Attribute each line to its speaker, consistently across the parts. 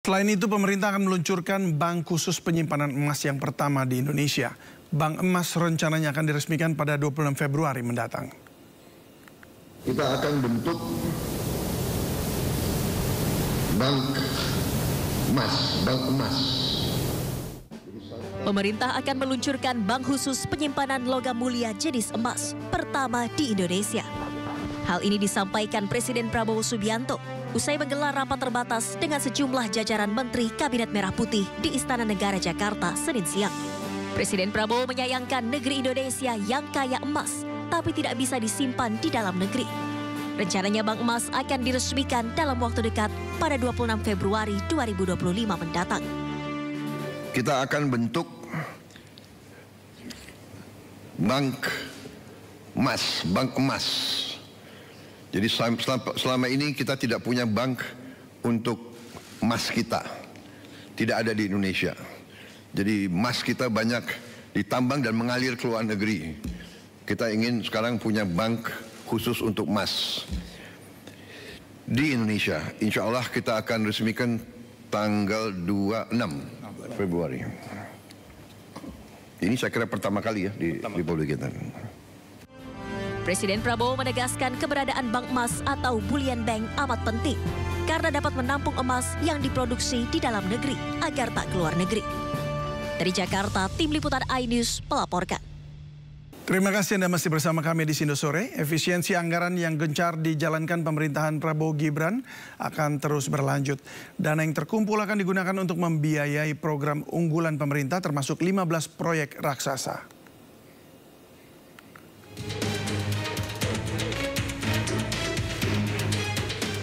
Speaker 1: Selain itu, pemerintah akan meluncurkan bank khusus penyimpanan emas yang pertama di Indonesia. Bank emas rencananya akan diresmikan pada 26 Februari mendatang.
Speaker 2: Kita akan bentuk bank emas.
Speaker 3: Pemerintah akan meluncurkan bank khusus penyimpanan logam mulia jenis emas pertama di Indonesia. Hal ini disampaikan Presiden Prabowo Subianto usai menggelar rapat terbatas dengan sejumlah jajaran Menteri Kabinet Merah Putih di Istana Negara Jakarta Senin siang. Presiden Prabowo menyayangkan negeri Indonesia yang kaya emas, tapi tidak bisa disimpan di dalam negeri. Rencananya bank emas akan diresmikan dalam waktu dekat pada 26 Februari 2025 mendatang.
Speaker 2: Kita akan bentuk bank emas. Jadi selama ini kita tidak punya bank untuk emas kita. Tidak ada di Indonesia. Jadi emas kita banyak ditambang dan mengalir ke luar negeri. Kita ingin sekarang punya bank khusus untuk emas di Indonesia. Insya Allah kita akan resmikan tanggal 26 Februari. Ini saya kira pertama kali ya di Republik kita.
Speaker 3: Presiden Prabowo menegaskan keberadaan bank emas atau bullion bank amat penting karena dapat menampung emas yang diproduksi di dalam negeri agar tak keluar negeri. Dari Jakarta, Tim Liputan iNews melaporkan.
Speaker 1: Terima kasih Anda masih bersama kami di Sindo Sore. Efisiensi anggaran yang gencar dijalankan pemerintahan Prabowo Gibran akan terus berlanjut. Dana yang terkumpul akan digunakan untuk membiayai program unggulan pemerintah termasuk 15 proyek raksasa.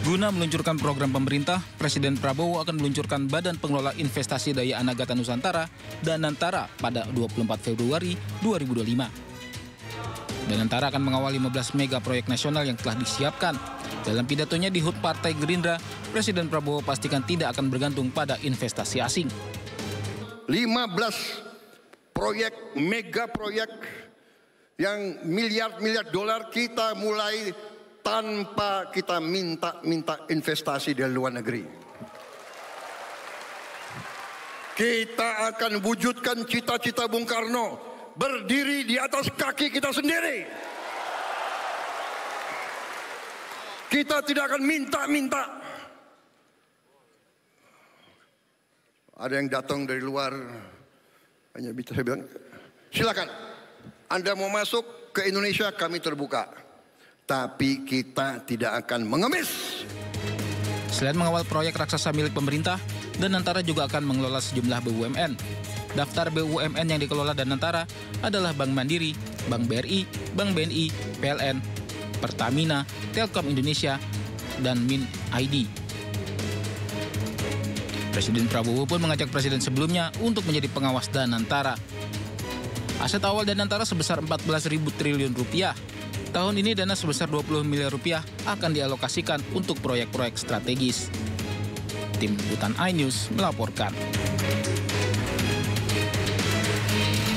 Speaker 4: Guna meluncurkan program pemerintah, Presiden Prabowo akan meluncurkan Badan Pengelola Investasi Daya Anagata Nusantara Danantara pada 24 Februari 2025. Danantara akan mengawal 15 mega proyek nasional yang telah disiapkan. Dalam pidatonya di HUT Partai Gerindra, Presiden Prabowo pastikan tidak akan bergantung pada investasi asing.
Speaker 2: 15 proyek, mega proyek yang miliar-miliar dolar kita mulai tanpa kita minta investasi dari luar negeri. Kita akan wujudkan cita-cita Bung Karno, berdiri di atas kaki kita sendiri. Kita tidak akan minta-minta. Ada yang datang dari luar, hanya bicara bilang, silakan, Anda mau masuk ke Indonesia, kami terbuka. Tapi kita tidak akan mengemis.
Speaker 4: Selain mengawal proyek raksasa milik pemerintah, Danantara juga akan mengelola sejumlah BUMN. Daftar BUMN yang dikelola Danantara adalah Bank Mandiri, Bank BRI, Bank BNI, PLN, Pertamina, Telkom Indonesia, dan Min ID. Presiden Prabowo pun mengajak presiden sebelumnya untuk menjadi pengawas Danantara. Aset awal Danantara sebesar 14.000 triliun rupiah. Tahun ini dana sebesar 20 miliar rupiah akan dialokasikan untuk proyek-proyek strategis. Tim Liputan iNews melaporkan.